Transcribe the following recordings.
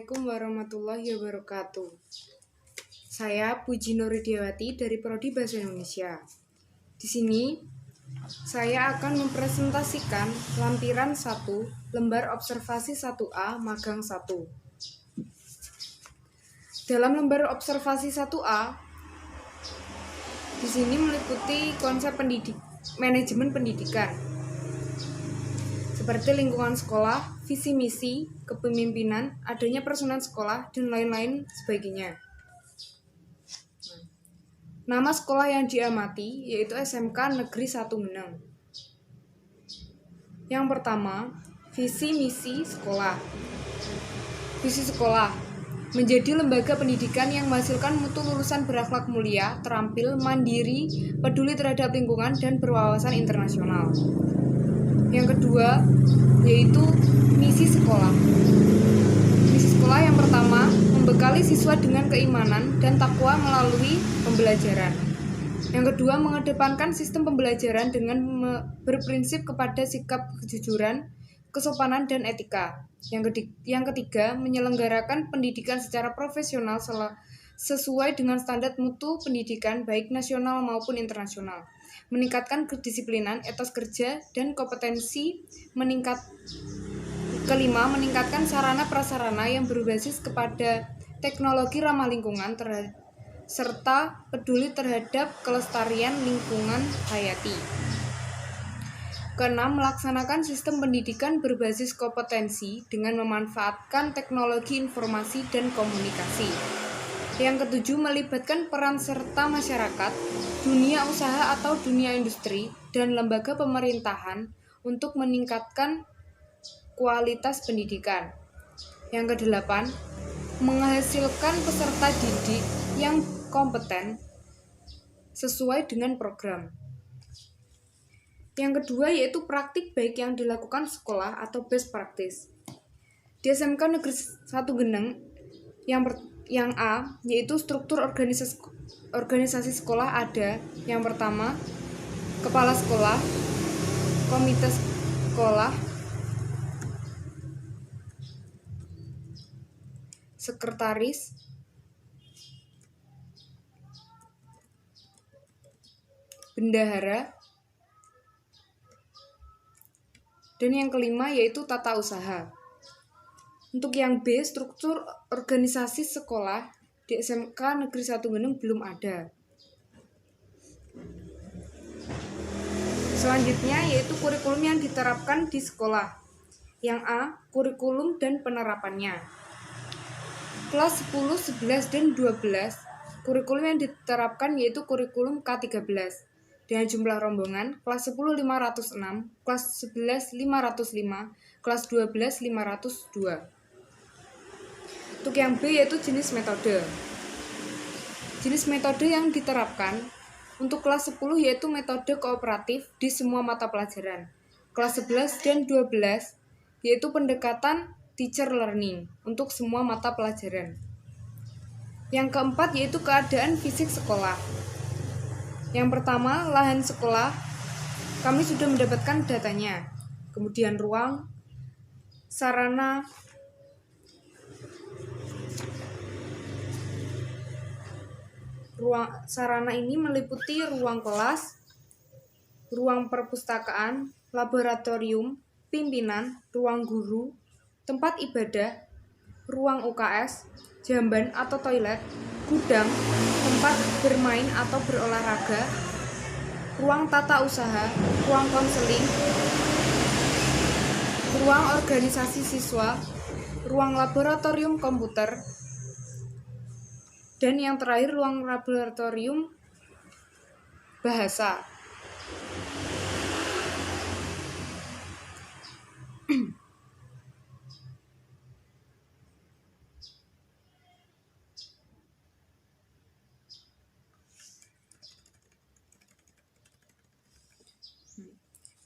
Assalamualaikum warahmatullahi wabarakatuh. Saya Puji Nuridiawati dari Prodi Bahasa Indonesia. Di sini saya akan mempresentasikan lampiran 1 lembar observasi 1A magang 1. Dalam lembar observasi 1A di sini meliputi konsep manajemen pendidikan seperti lingkungan sekolah, visi misi, kepemimpinan, adanya personel sekolah, dan lain-lain sebagainya. Nama sekolah yang diamati yaitu SMK Negeri 1 Meneng. Yang pertama, visi misi sekolah. Visi sekolah menjadi lembaga pendidikan yang menghasilkan mutu lulusan berakhlak mulia, terampil, mandiri, peduli terhadap lingkungan, dan berwawasan internasional. Yang kedua, yaitu misi sekolah. Misi sekolah yang pertama, membekali siswa dengan keimanan dan takwa melalui pembelajaran. Yang kedua, mengedepankan sistem pembelajaran dengan berprinsip kepada sikap kejujuran, kesopanan, dan etika. Yang ketiga, menyelenggarakan pendidikan secara profesional sesuai dengan standar mutu pendidikan baik nasional maupun internasional. Meningkatkan kedisiplinan, etos kerja, dan kompetensi Kelima, meningkatkan sarana-prasarana yang berbasis kepada teknologi ramah lingkungan serta peduli terhadap kelestarian lingkungan hayati. Keenam, melaksanakan sistem pendidikan berbasis kompetensi dengan memanfaatkan teknologi informasi dan komunikasi. Yang ketujuh, melibatkan peran serta masyarakat, dunia usaha atau dunia industri, dan lembaga pemerintahan untuk meningkatkan kualitas pendidikan. Yang kedelapan, menghasilkan peserta didik yang kompeten sesuai dengan program. Yang kedua yaitu praktik baik yang dilakukan sekolah atau best practice. Di SMK Negeri 1 Geneng yang A yaitu struktur organisasi sekolah ada. Yang pertama, kepala sekolah, komite sekolah, sekretaris, bendahara, dan yang kelima yaitu tata usaha. Untuk yang B, struktur organisasi sekolah di SMK Negeri 1 Geneng belum ada. Selanjutnya yaitu kurikulum yang diterapkan di sekolah. Yang A, kurikulum dan penerapannya. Kelas 10, 11, dan 12, kurikulum yang diterapkan yaitu kurikulum K13 dengan jumlah rombongan kelas 10 506, kelas 11 505, kelas 12 502. Untuk yang B yaitu jenis metode. Jenis metode yang diterapkan untuk kelas 10 yaitu metode kooperatif di semua mata pelajaran. Kelas 11 dan 12 yaitu pendekatan teacher learning untuk semua mata pelajaran. Yang keempat yaitu keadaan fisik sekolah. Yang pertama, lahan sekolah. Kami sudah mendapatkan datanya. Kemudian ruang, sarana, sarana ini meliputi ruang kelas, ruang perpustakaan, laboratorium, pimpinan, ruang guru, tempat ibadah, ruang UKS, jamban atau toilet, gudang, tempat bermain atau berolahraga, ruang tata usaha, ruang konseling, ruang organisasi siswa, ruang laboratorium komputer, dan yang terakhir ruang laboratorium bahasa.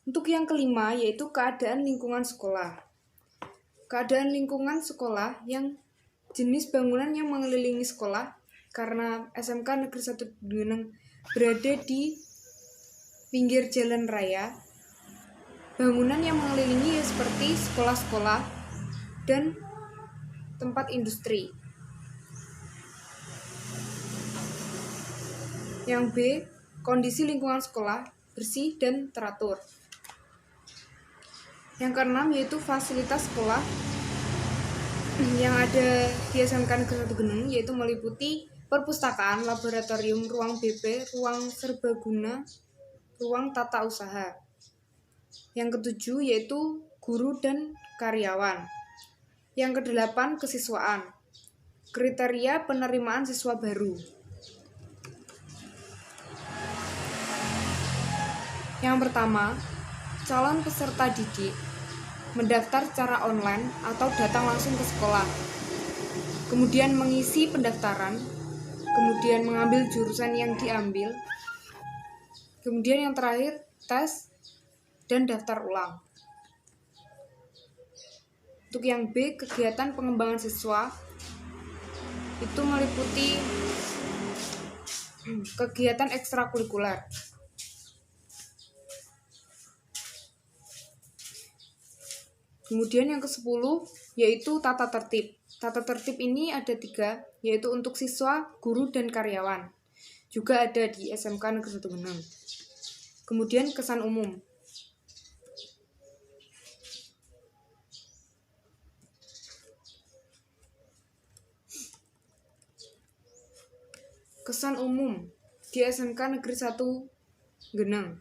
Untuk yang kelima yaitu keadaan lingkungan sekolah. Keadaan lingkungan sekolah yang jenis bangunan yang mengelilingi sekolah karena SMK Negeri 1 Geneng berada di pinggir jalan raya. Bangunan yang mengelilingi seperti sekolah-sekolah dan tempat industri. Yang B, kondisi lingkungan sekolah bersih dan teratur. Yang keenam yaitu fasilitas sekolah yang ada di SMK Negeri 1 Geneng, yaitu meliputi perpustakaan, laboratorium, ruang BP, ruang serbaguna, ruang tata usaha. Yang ketujuh yaitu guru dan karyawan. Yang kedelapan kesiswaan. Kriteria penerimaan siswa baru. Yang pertama, calon peserta didik mendaftar secara online atau datang langsung ke sekolah, kemudian mengisi pendaftaran, kemudian mengambil jurusan yang diambil, kemudian yang terakhir tes dan daftar ulang. Untuk yang B, kegiatan pengembangan siswa itu meliputi kegiatan ekstrakurikuler. Kemudian yang ke-10 yaitu tata tertib. Tata tertib ini ada 3, yaitu untuk siswa, guru, dan karyawan. Juga ada di SMK Negeri 1 Geneng. Kemudian kesan umum. Kesan umum di SMK Negeri 1 Geneng.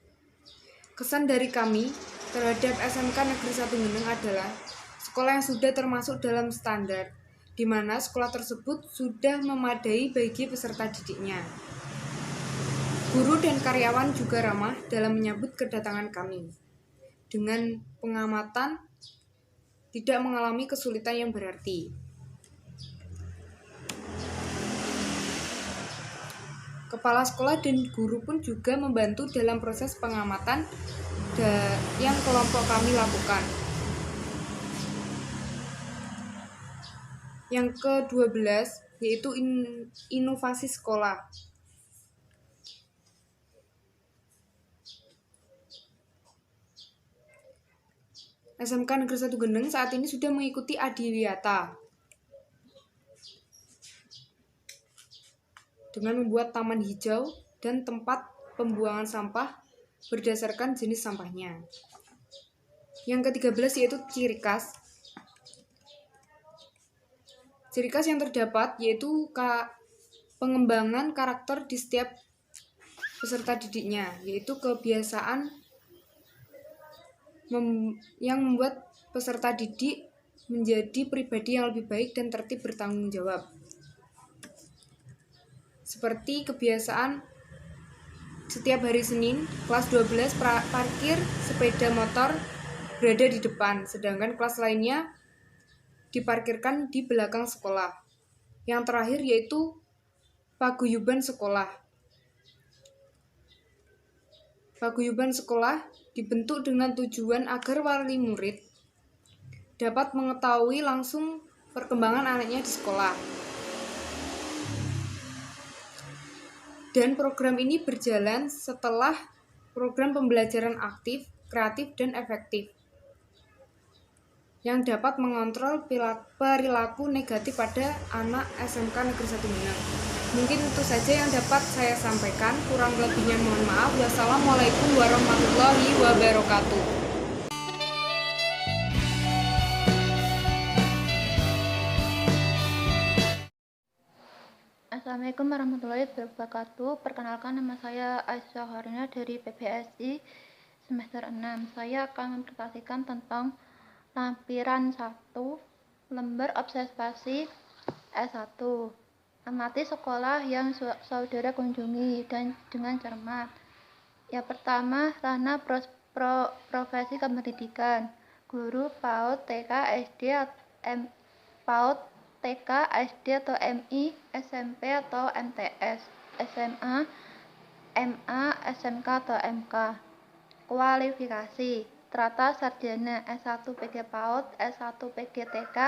Kesan dari kami terhadap SMK Negeri 1 Geneng adalah sekolah yang sudah termasuk dalam standar, di mana sekolah tersebut sudah memadai bagi peserta didiknya. Guru dan karyawan juga ramah dalam menyambut kedatangan kami. Dengan pengamatan, tidak mengalami kesulitan yang berarti. Kepala sekolah dan guru pun juga membantu dalam proses pengamatan yang kelompok kami lakukan. Yang ke-12 yaitu inovasi sekolah. SMK Negeri 1 Geneng saat ini sudah mengikuti Adiwiyata dengan membuat taman hijau dan tempat pembuangan sampah berdasarkan jenis sampahnya. Yang ke-13 yaitu ciri khas. Ciri khas yang terdapat yaitu pengembangan karakter di setiap peserta didiknya, yaitu kebiasaan yang membuat peserta didik menjadi pribadi yang lebih baik dan tertib bertanggung jawab. Seperti kebiasaan setiap hari Senin, kelas 12 parkir sepeda motor berada di depan, sedangkan kelas lainnya diparkirkan di belakang sekolah. Yang terakhir yaitu paguyuban sekolah. Paguyuban sekolah dibentuk dengan tujuan agar wali murid dapat mengetahui langsung perkembangan anaknya di sekolah. Dan program ini berjalan setelah program pembelajaran aktif, kreatif, dan efektif yang dapat mengontrol perilaku negatif pada anak SMK Negeri 1 Geneng. Mungkin itu saja yang dapat saya sampaikan. Kurang lebihnya mohon maaf. Wassalamualaikum warahmatullahi wabarakatuh. Assalamualaikum warahmatullahi wabarakatuh. Perkenalkan, nama saya Aisyah Harina dari PBSI semester 6. Saya akan mempresentasikan tentang lampiran 1 lembar observasi S1. Amati sekolah yang saudara kunjungi dan dengan cermat. Yang pertama, ranah profesi kependidikan. Guru PAUD, TK, SD, PAUD, TK, SD atau MI, SMP atau MTS, SMA, MA, SMK atau MK. Kualifikasi: strata sarjana, S1 PG PAUD, S1 PG TK,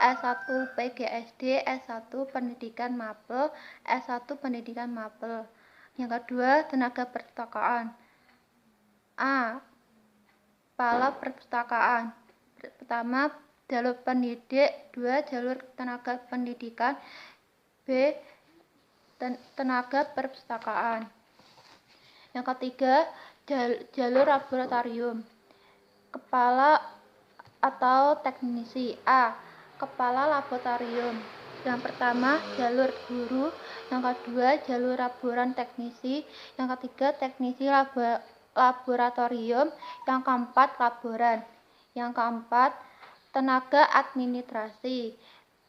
S1 PG SD, S1 pendidikan mapel, S1 pendidikan mapel. Yang kedua, tenaga perpustakaan. A. Kepala perpustakaan. Pertama, jalur pendidik. 2. Jalur tenaga pendidikan. B. Tenaga perpustakaan. Yang ketiga, jalur laboratorium. Kepala atau teknisi. A. Kepala laboratorium. Yang pertama, jalur guru. Yang kedua, jalur laboran teknisi. Yang ketiga, teknisi laboratorium. Yang keempat, laboran. Yang keempat, tenaga administrasi.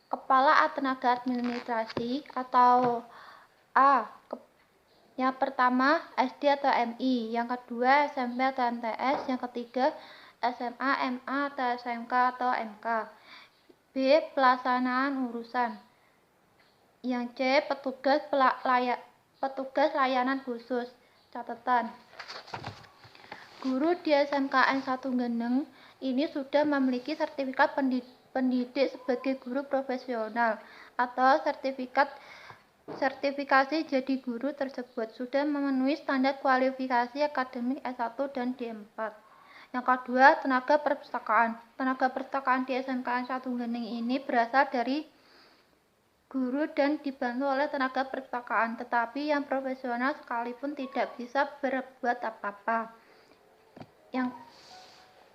Kepala tenaga administrasi atau A. Yang pertama, SD atau MI. Yang kedua, SMP atau MTS. Yang ketiga, SMA, MA atau SMK atau MK. B. Pelaksanaan urusan. Yang C. Petugas layanan khusus. Catatan. Guru di SMKN 1 Geneng ini sudah memiliki sertifikat pendidik sebagai guru profesional atau sertifikasi jadi guru tersebut sudah memenuhi standar kualifikasi akademik S1 dan D4. Yang kedua, tenaga perpustakaan. Tenaga perpustakaan di SMKN 1 Geneng ini berasal dari guru dan dibantu oleh tenaga perpustakaan, tetapi yang profesional sekalipun tidak bisa berbuat apa-apa.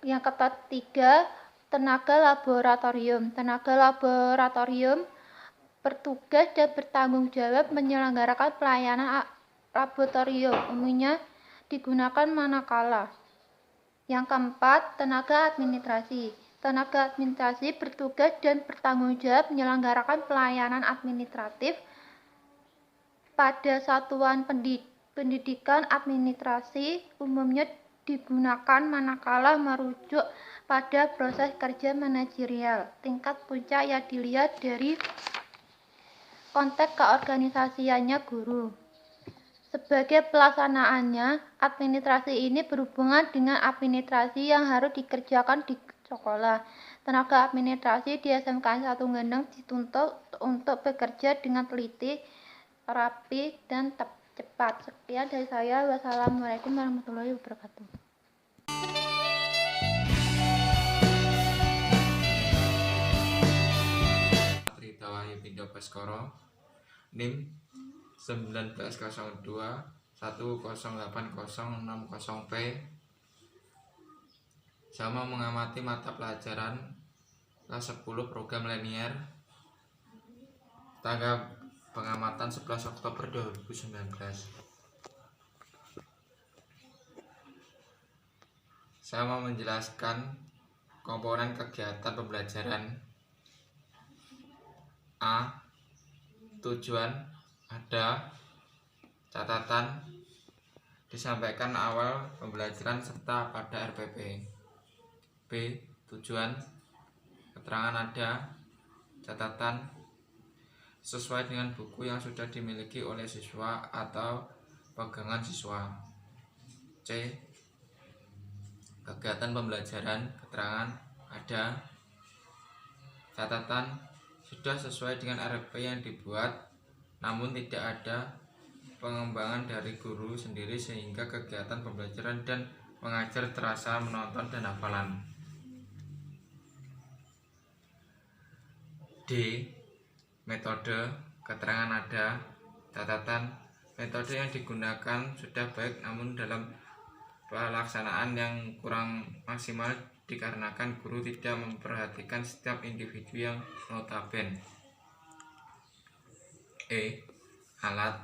Yang ketiga, tenaga laboratorium. Tenaga laboratorium bertugas dan bertanggung jawab menyelenggarakan pelayanan laboratorium, umumnya digunakan manakala. Yang keempat, tenaga administrasi. Tenaga administrasi bertugas dan bertanggung jawab menyelenggarakan pelayanan administratif pada satuan pendidikan administrasi, umumnya digunakan manakala merujuk pada proses kerja manajerial. Tingkat puncak yang dilihat dari konteks keorganisasiannya guru. Sebagai pelaksanaannya, administrasi ini berhubungan dengan administrasi yang harus dikerjakan di sekolah. Tenaga administrasi di SMKN 1 Geneng dituntut untuk bekerja dengan teliti, rapi, dan cepat. Sekian dari saya. Wassalamualaikum warahmatullahi wabarakatuh. Rita Wahyu Pindo Baskoro, NIM 1902 108060P. Sama mengamati mata pelajaran kelas 10 program linear. Tanggal pengamatan 11 Oktober 2019. Saya mau menjelaskan komponen kegiatan pembelajaran. A. Tujuan, ada catatan, disampaikan awal pembelajaran serta pada RPP. B. Tujuan, keterangan ada, catatan, sesuai dengan buku yang sudah dimiliki oleh siswa atau pegangan siswa. C. Kegiatan pembelajaran, keterangan ada, catatan, sudah sesuai dengan RPP yang dibuat, namun tidak ada pengembangan dari guru sendiri sehingga kegiatan pembelajaran dan mengajar terasa menonton dan hafalan. D. Metode, keterangan ada, catatan, metode yang digunakan sudah baik namun dalam pelaksanaan yang kurang maksimal dikarenakan guru tidak memperhatikan setiap individu yang notaben. E. Alat,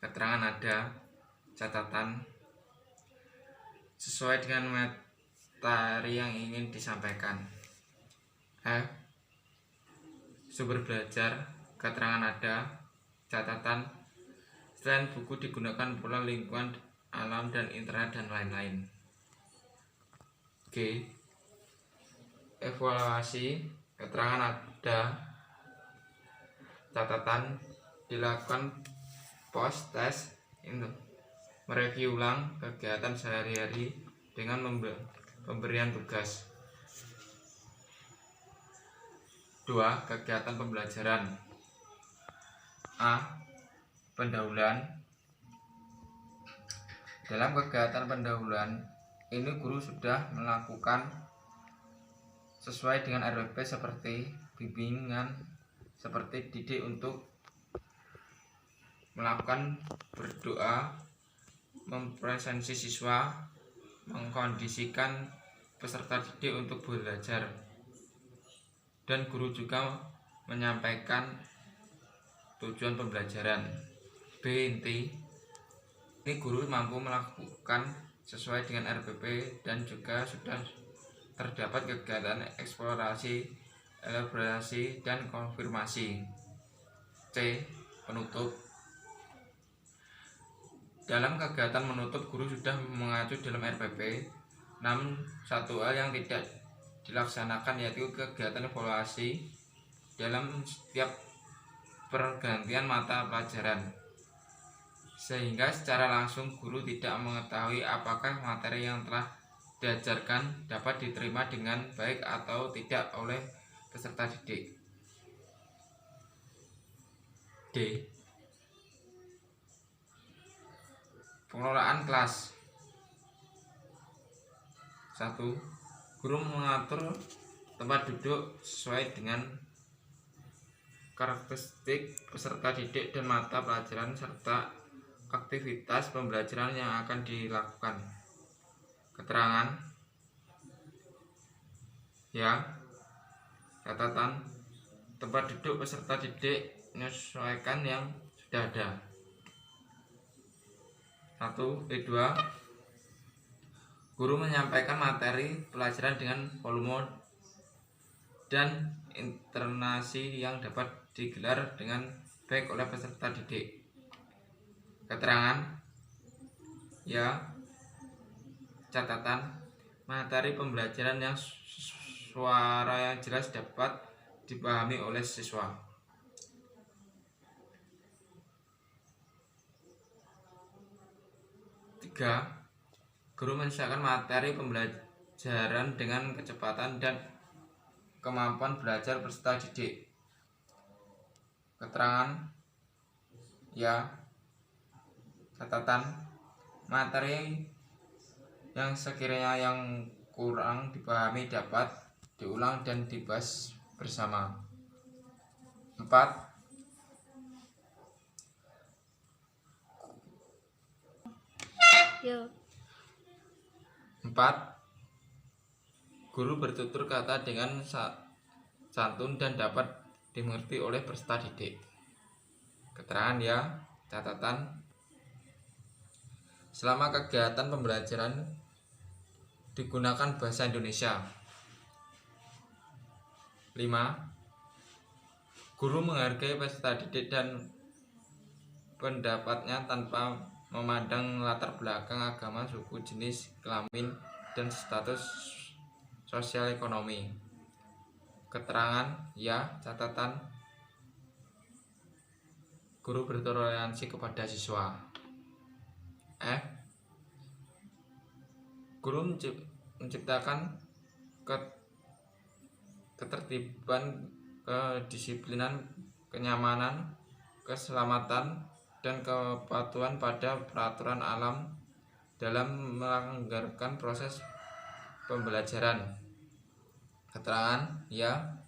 keterangan ada, catatan, sesuai dengan materi yang ingin disampaikan. F. Sumber belajar, keterangan ada, catatan, selain buku digunakan pula lingkungan alam dan internet dan lain-lain. G. Evaluasi, keterangan ada, catatan, dilakukan post test untuk mereview ulang kegiatan sehari-hari dengan pemberian tugas. 2. Kegiatan pembelajaran. A. Pendahuluan. Dalam kegiatan pendahuluan ini guru sudah melakukan sesuai dengan RPP seperti bimbingan seperti didik untuk melakukan berdoa, mempresensi siswa, mengkondisikan peserta didik untuk belajar, dan guru juga menyampaikan tujuan pembelajaran. B. Inti. Ini guru mampu melakukan sesuai dengan RPP dan juga sudah terdapat kegiatan eksplorasi, elaborasi, dan konfirmasi. C. Penutup. Dalam kegiatan menutup, guru sudah mengacu dalam RPP, namun satu hal yang tidak dilaksanakan yaitu kegiatan evaluasi dalam setiap pergantian mata pelajaran, sehingga secara langsung guru tidak mengetahui apakah materi yang telah diajarkan dapat diterima dengan baik atau tidak oleh peserta didik. D. Pengelolaan kelas. 1. Guru mengatur tempat duduk sesuai dengan karakteristik peserta didik dan mata pelajaran serta aktivitas pembelajaran yang akan dilakukan. Keterangan. Ya. Catatan. Tempat duduk peserta didik menyesuaikan yang sudah ada. 1. B2. Guru menyampaikan materi pelajaran dengan volume dan intonasi yang dapat digelar dengan baik oleh peserta didik. Keterangan. Ya. Catatan. Materi pembelajaran yang suara yang jelas dapat dipahami oleh siswa. 3. Guru menyesuaikan materi pembelajaran dengan kecepatan dan kemampuan belajar peserta didik. Keterangan. Ya. Catatan. Materi yang sekiranya yang kurang dipahami dapat diulang dan dibahas bersama. 4. Yo. 4. Guru bertutur kata dengan santun dan dapat dimengerti oleh peserta didik. Keterangan. Ya. Catatan. Selama kegiatan pembelajaran digunakan bahasa Indonesia. 5. Guru menghargai peserta didik dan pendapatnya tanpa memandang latar belakang agama, suku, jenis kelamin, dan status sosial ekonomi. Keterangan. Ya. Catatan. Guru bertoleransi kepada siswa. F. Guru menciptakan ketertiban, kedisiplinan, kenyamanan, keselamatan, dan kepatuhan pada peraturan alam dalam melanggarkan proses pembelajaran. Keterangan. Ya.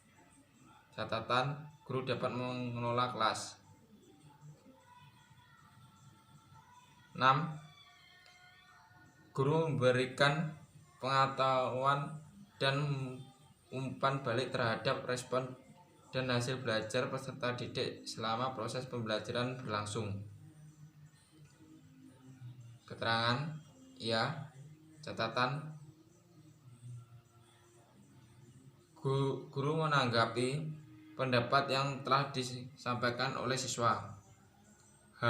Catatan. Guru dapat mengelola kelas. 6. Guru memberikan pengetahuan dan umpan balik terhadap respon dan hasil belajar peserta didik selama proses pembelajaran berlangsung. Keterangan. Ya. Catatan. Guru menanggapi pendapat yang telah disampaikan oleh siswa. H.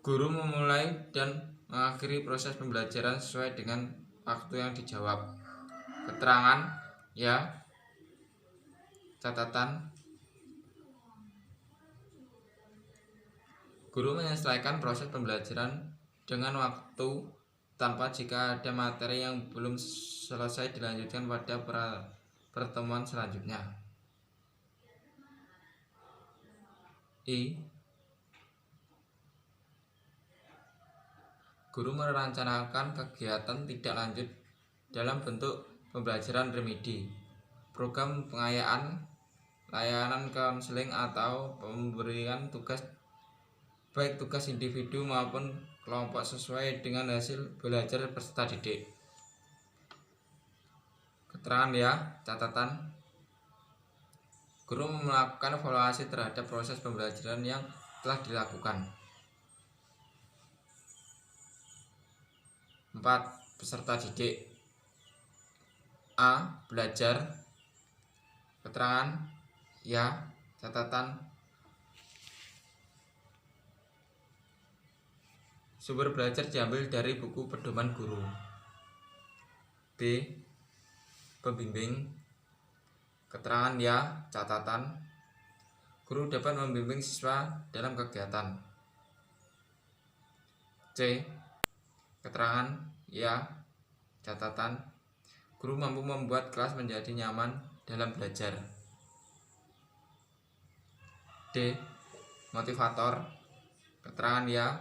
Guru memulai dan mengakhiri proses pembelajaran sesuai dengan waktu yang dijawab. Keterangan. Ya. Catatan. Guru menyesuaikan proses pembelajaran dengan waktu tanpa jika ada materi yang belum selesai dilanjutkan pada pertemuan selanjutnya. I. Guru merencanakan kegiatan tidak lanjut dalam bentuk pembelajaran remedi, program pengayaan, layanan konseling atau pemberian tugas baik tugas individu maupun kelompok sesuai dengan hasil belajar peserta didik. Keterangan ya, catatan. Guru melakukan evaluasi terhadap proses pembelajaran yang telah dilakukan. 4. Peserta didik. A. Belajar. Keterangan ya, catatan. Sumber belajar diambil dari buku pedoman guru. B. Pembimbing. Keterangan ya, catatan. Guru dapat membimbing siswa dalam kegiatan. C. Keterangan ya, catatan. Guru mampu membuat kelas menjadi nyaman dalam belajar. D. Motivator. Keterangan ya,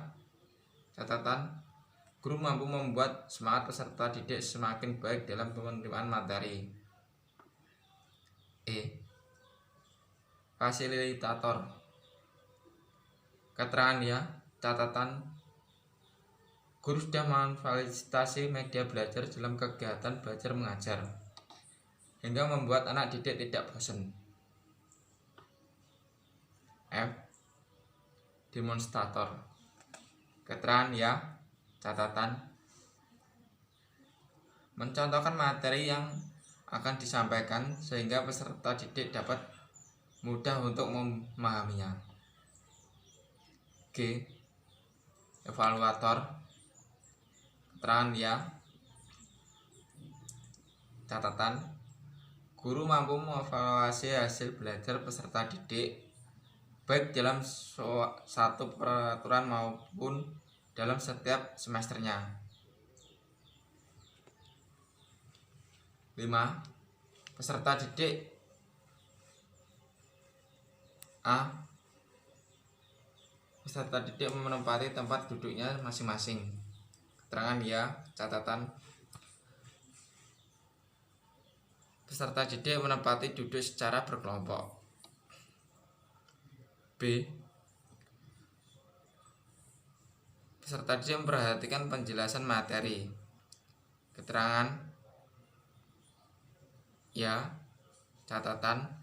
catatan. Guru mampu membuat semangat peserta didik semakin baik dalam penerimaan materi. E. Fasilitator. Keterangan ya, catatan. Guru sudah memfasilitasi media belajar dalam kegiatan belajar mengajar hingga membuat anak didik tidak bosan. F. Demonstrator. Keterangan ya, catatan. Mencontohkan materi yang akan disampaikan sehingga peserta didik dapat mudah untuk memahaminya. G. Evaluator. Keterangan ya, catatan. Guru mampu mengevaluasi hasil belajar peserta didik baik dalam satu peraturan maupun dalam setiap semesternya. 5. Peserta didik. A. Peserta didik menempati tempat duduknya masing-masing. Keterangan ya, catatan. Peserta didik menempati duduk secara berkelompok. B. Peserta didik memperhatikan penjelasan materi. Keterangan ya, catatan.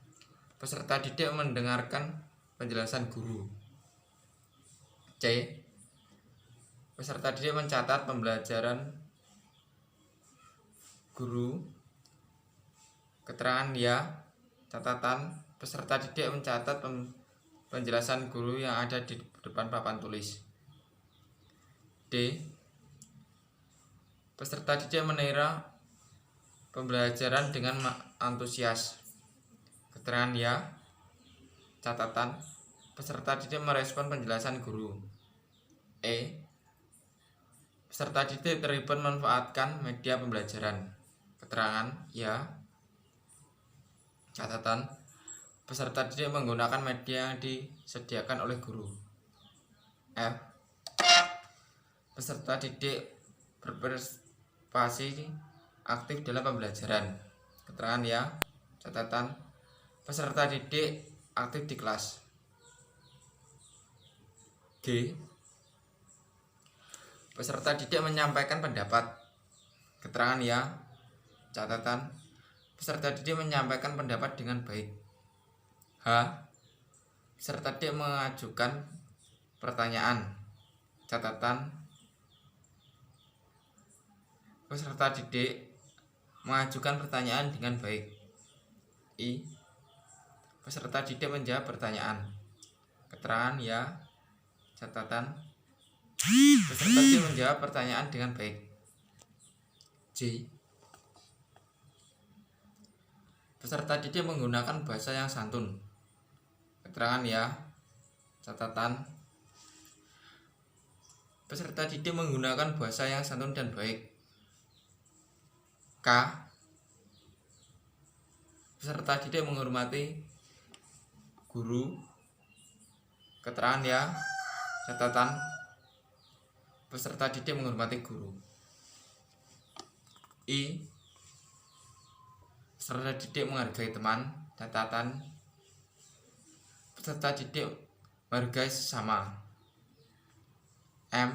Peserta didik mendengarkan penjelasan guru. C. Peserta didik mencatat pembelajaran guru. Keterangan ya, catatan. Peserta didik mencatat penjelasan guru yang ada di depan papan tulis. D. Peserta didik menira pembelajaran dengan antusias. Keterangan ya, catatan. Peserta didik merespon penjelasan guru. E. Peserta didik terlibat memanfaatkan media pembelajaran. Keterangan ya, catatan. Peserta didik menggunakan media yang disediakan oleh guru. F. Peserta didik berpartisipasi aktif dalam pembelajaran. Keterangan ya, catatan. Peserta didik aktif di kelas. G. Peserta didik menyampaikan pendapat. Keterangan ya, catatan. Peserta didik menyampaikan pendapat dengan baik. H. Peserta didik mengajukan pertanyaan. Catatan. Peserta didik mengajukan pertanyaan dengan baik. I. Peserta didik menjawab pertanyaan. Keterangan ya, catatan. Peserta didik menjawab pertanyaan dengan baik. J. Peserta didik menggunakan bahasa yang santun. Keterangan ya, catatan. Peserta didik menggunakan bahasa yang santun dan baik. K. Peserta didik menghormati guru. Keterangan ya, catatan. peserta didik menghormati guru. I. Peserta didik menghargai teman. Catatan: peserta didik menghargai sesama. M.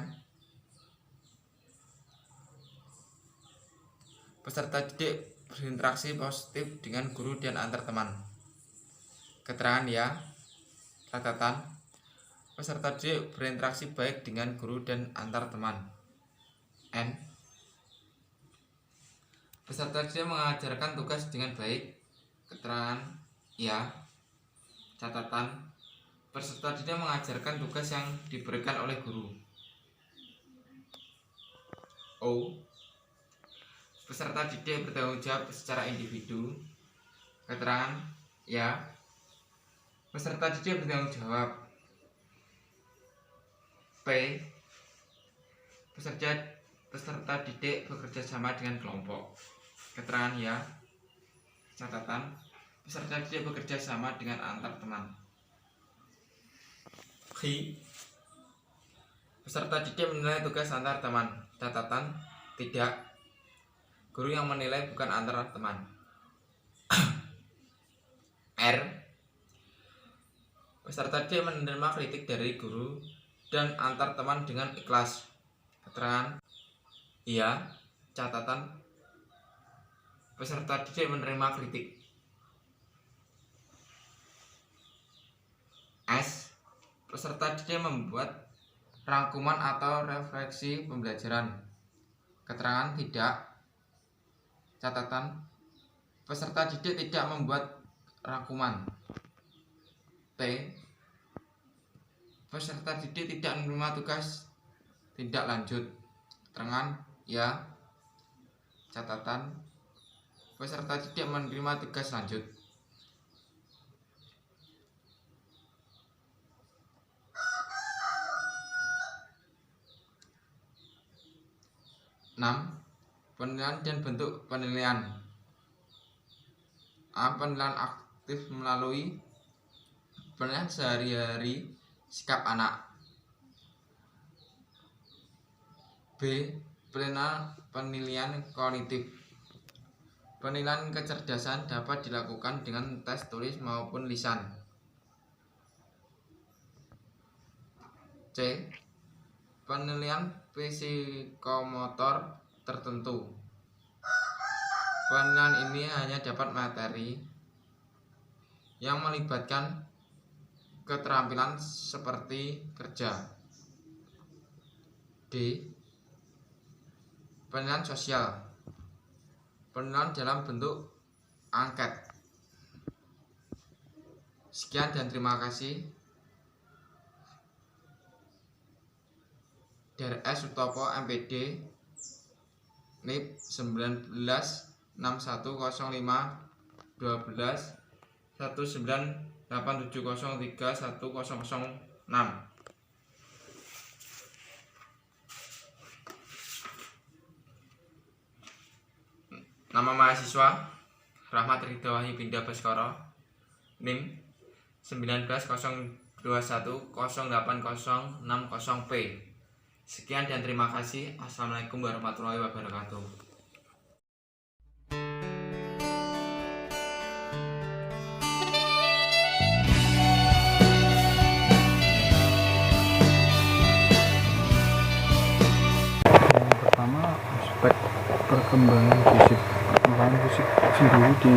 Peserta didik berinteraksi positif dengan guru dan antar teman. Keterangan ya. Catatan: peserta didik berinteraksi baik dengan guru dan antar teman. N. Peserta didik mengajarkan tugas dengan baik. Keterangan ya. Catatan: peserta didik mengajarkan tugas yang diberikan oleh guru. O. Peserta didik bertanggung jawab secara individu. Keterangan ya. Peserta didik bertanggung jawab. P. Peserta didik bekerja sama dengan kelompok. Keterangan ya. Catatan: peserta didik bekerja sama dengan antar teman. Q. Peserta didik menilai tugas antar teman. Catatan: tidak. Guru yang menilai bukan antar teman. R. Peserta didik menerima kritik dari guru dan antar teman dengan ikhlas. Keterangan iya. Catatan: peserta didik menerima kritik. S. Peserta didik membuat rangkuman atau refleksi pembelajaran. Keterangan tidak. Catatan: peserta didik tidak membuat rangkuman. T. Peserta didik tidak menerima tugas tindak lanjut. Keterangan ya. Catatan: peserta didik menerima tugas lanjut. 6. Penilaian dan bentuk penilaian. A. Penilaian aktif melalui penilaian sehari-hari sikap anak. B. Penilaian kognitif. Penilaian kecerdasan dapat dilakukan dengan tes tulis maupun lisan. C. Penilaian psikomotor tertentu. Penilaian ini hanya dapat materi yang melibatkan keterampilan seperti kerja. D. Penilaian sosial. Penilaian dalam bentuk angket. Sekian dan terima kasih. Dari S. Sutopo MPD NIP 1961121987031006. Nama mahasiswa Rahmat Ridho Wahyu Binda Baskoro, NIM 1902108060P. Sekian dan terima kasih. Assalamualaikum warahmatullahi wabarakatuh. Yang pertama, aspek perkembangan fisik sendiri di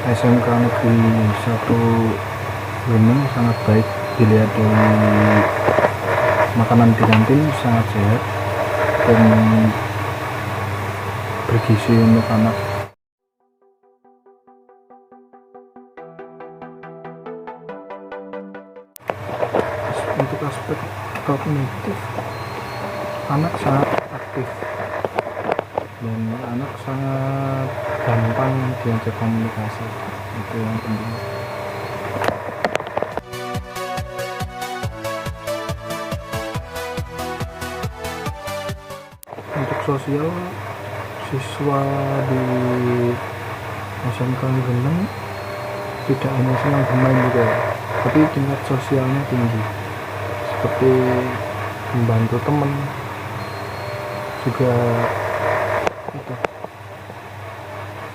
SMK Negeri 1 Gunung sangat baik. Dilihat dari makanan di kantin sangat sehat dan bergizi untuk anak. Untuk aspek kognitif, anak sangat aktif dan anak sangat gampang diajak komunikasi. Itu yang penting. Untuk sosial, siswa di SMK Gendeng tidak hanya senang bermain juga, tapi tingkat sosialnya tinggi, seperti membantu temen juga itu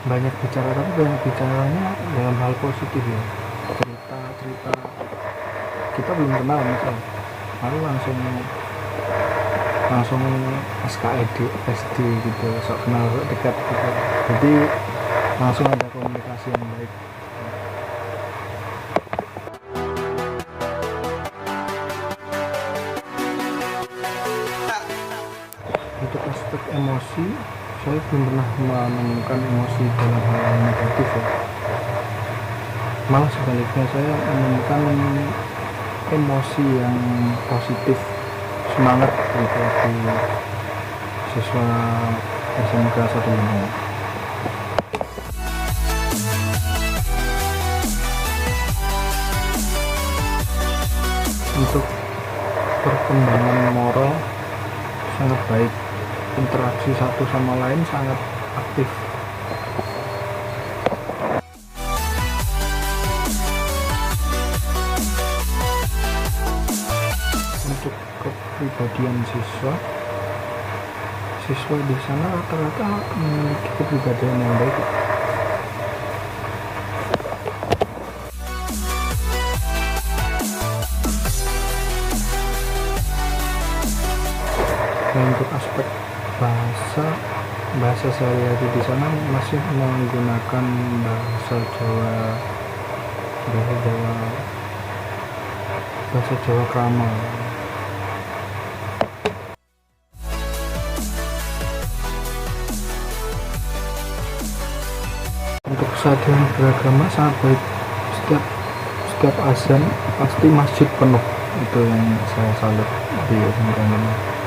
banyak bicara, tapi banyak bicaranya dalam hal positif ya, cerita kita belum kenal misalnya lalu langsung SKED SD gitu, sok kenal sok dekat gitu, jadi langsung ada komunikasi yang baik. Untuk aspek emosi, saya belum pernah menemukan emosi dalam hal yang negatif ya, malah sebaliknya saya menemukan emosi yang positif, semangat gitu di siswa SMK 1 ini. Untuk perkembangan moral sangat baik, interaksi satu sama lain sangat aktif. Untuk kepribadian siswa di sana rata-rata memiliki kepribadian yang baik. Dan untuk aspek bahasa sehari-hari di sana masih menggunakan bahasa Jawa krama. Untuk kesadaran beragama sangat baik, setiap azan pasti masjid penuh, itu yang saya salut di SMK ini.